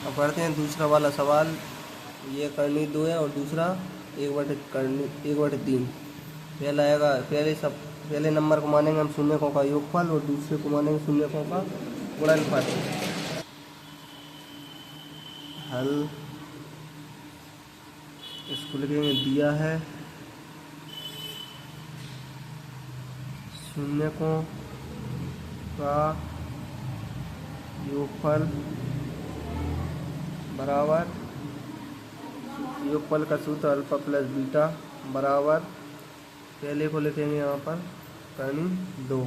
अब करते हैं दूसरा वाला सवाल। ये करनी 2 है और दूसरा 1/3। पहला आएगा, पहले नंबर को मानेंगे हम शून्यकों का योगफल और दूसरे को मानेंगे शून्यकों का गुणनफल। हल इसको लिखेंगे, दिया है शून्यकों का योगफल बराबर, योगफल का सूत्र अल्फा प्लस बीटा बराबर, पहले को लिखेंगे यहाँ पर करनी 2,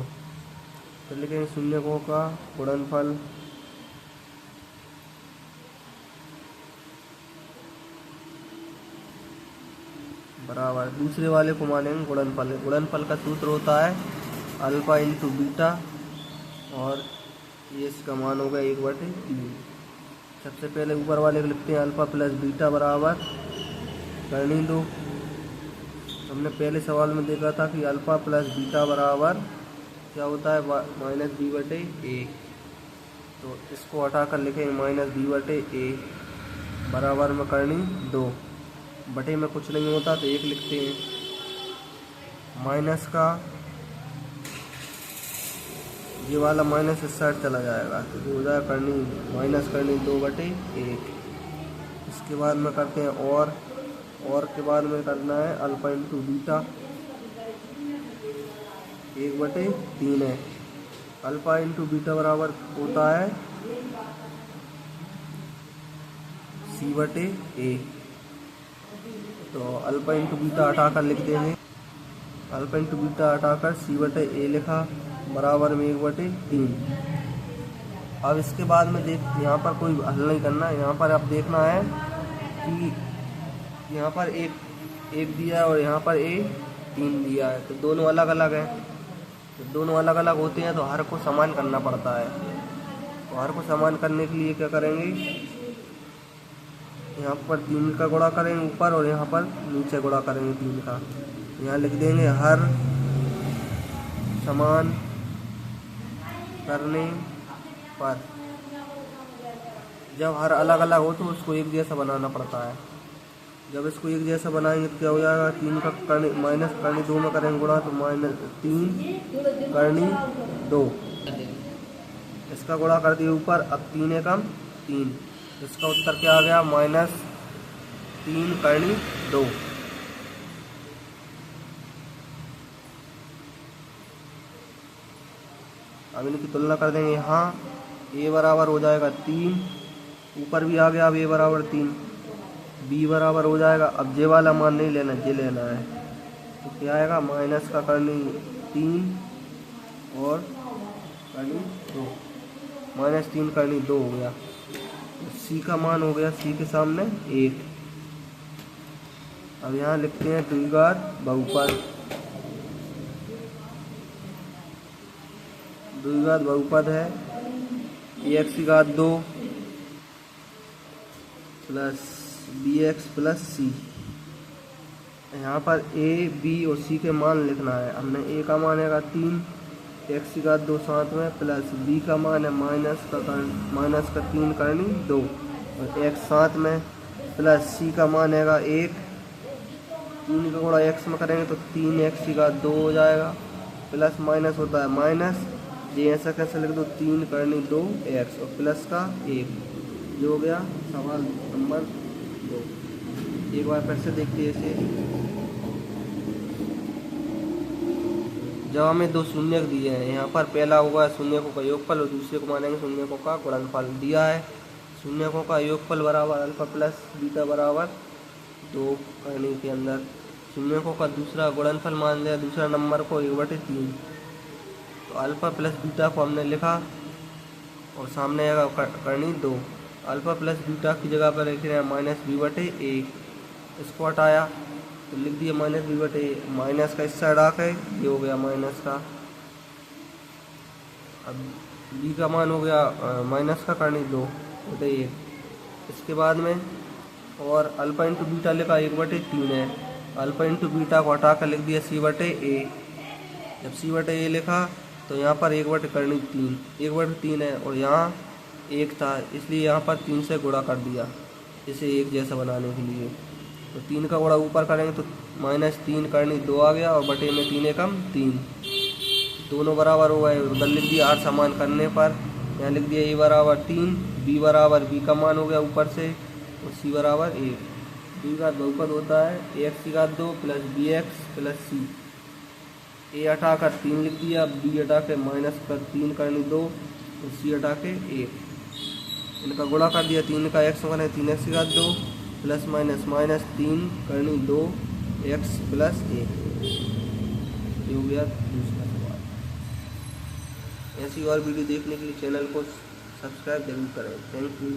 तो लिखेंगे शून्यकों का गुणनफल बराबर, दूसरे वाले को मानेंगे गुणनफल। गुणनफल का सूत्र होता है अल्फा इंटू बीटा और ये इसका मान होगा 1/3। सबसे पहले ऊपर वाले को लिखते हैं अल्फा प्लस बीटा बराबर करनी 2। हमने पहले सवाल में देखा था कि अल्फा प्लस बीटा बराबर क्या होता है, -b/a। तो इसको हटाकर लिखेंगे -b/a बराबर में करनी 2। बटे में कुछ नहीं होता तो 1 लिखते हैं, माइनस का ये वाला माइनस इस साइड चला जाएगा तो जो हो जाएगा करनी -2/1। इसके बाद में करते हैं और के बाद में करना है अल्फा इंटू बीटा 1/3 है। अल्फा इंटू बीटा बराबर होता है c/a। तो अल्फा इंटू बीटा हटाकर लिख देंगे, अल्फा इंटू बीटा हटाकर c/a लिखा बराबर में 1/3। अब इसके बाद में यहाँ पर कोई हल नहीं करना है। यहाँ पर आप देखना है कि यहाँ पर एक दिया है और यहाँ पर 3 दिया है, तो दोनों अलग अलग हैं। तो दोनों अलग अलग होते हैं तो हर को समान करना पड़ता है। तो हर को समान करने के लिए क्या करेंगे, यहाँ पर 3 का गुणा करेंगे ऊपर और यहाँ पर नीचे गुणा करेंगे 3 का। यहाँ लिख देंगे हर समान करने पर, जब हर अलग अलग हो तो उसको एक जैसा बनाना पड़ता है। जब इसको एक जैसा बनाएंगे तो क्या हो जाएगा, 3 का करनी माइनस करनी 2 में करेंगे गुणा तो -3 करनी 2। इसका गुणा कर दिए ऊपर, अब 3 एकम 3। इसका उत्तर क्या आ गया, -3 करनी 2। अब इनकी तुलना कर देंगे, यहाँ a बराबर हो जाएगा 3, ऊपर भी आ गया, अब a बराबर 3, b बराबर हो जाएगा, अब जे वाला मान नहीं लेना, जे लेना है। तो क्या आएगा, माइनस का करनी 3 और करनी 2, -3 करनी 2 हो गया। तो c का मान हो गया, c के सामने 1। अब यहाँ लिखते हैं द्विघात बहुपद। द्विघात बहुपद है ax की घात 2 प्लस bx प्लस c। यहाँ पर a, b और c के मान लिखना है। हमने a का मान है 3, x की घात 2 साथ में, प्लस b का मान है -3 करनी 2 और x साथ में, प्लस c का मान है 1। 3 का गुणा x में करेंगे तो 3x की घात 2 हो जाएगा, प्लस माइनस होता है माइनस, ये ऐसा कैसे लिख दो, 3 करनी 2x और प्लस का 1, जो हो गया सवाल नंबर 2। एक बार फिर से देखिए इसे। जब हमें 2 शून्यक दिए हैं, यहाँ पर पहला होगा शून्यकों का योगफल और दूसरे को मानेंगे शून्यकों का गुणनफल। दिया है शून्यकों का योगफल बराबर अल्फा प्लस बीटा बराबर 2 करनी के अंदर शून्यकों का दूसरा गुणनफल मान लिया, दूसरा नंबर को 1/3। तो अल्फा प्लस बीटा को हमने लिखा और सामने आएगा करनी 2। अल्फा प्लस बीटा की जगह पर लिख रहे हैं -b/a। इसको हटाया तो लिख दिया -b/a, माइनस का इस साइड आके ये हो गया माइनस का। अब b का मान हो गया माइनस का करनी 2/1। इसके बाद में और अल्फा इंटू बीटा लिखा 1/3 है, अल्फा इंटू बीटा को हटा कर लिख दिया c/a। जब c/a लिखा तो यहाँ पर 1/3 है और यहाँ 1 था, इसलिए यहाँ पर 3 से गुणा कर दिया इसे एक जैसा बनाने के लिए। तो 3 का गुणा ऊपर करेंगे तो -3 करनी 2 आ गया और बटे में 3 एकम 3, दोनों बराबर हो गए। उधर लिख दिया r समान करने पर, यहाँ लिख दिया a बराबर 3, b बराबर b का मान हो गया ऊपर से और c बराबर 1। b का बहुपद होता है ax की घात 2 plus bx plus c। a हटा कर 3 लिख दिया, b हटा के -3 करनी 2 और c हटा के 1। इनका गुणा कर दिया, 3 का x बने 3x की घात 2 प्लस -3 करनी 2 x प्लस 1। ये हो गया दूसरा सवाल। ऐसी और वीडियो देखने के लिए चैनल को सब्सक्राइब जरूर करें। Thank you.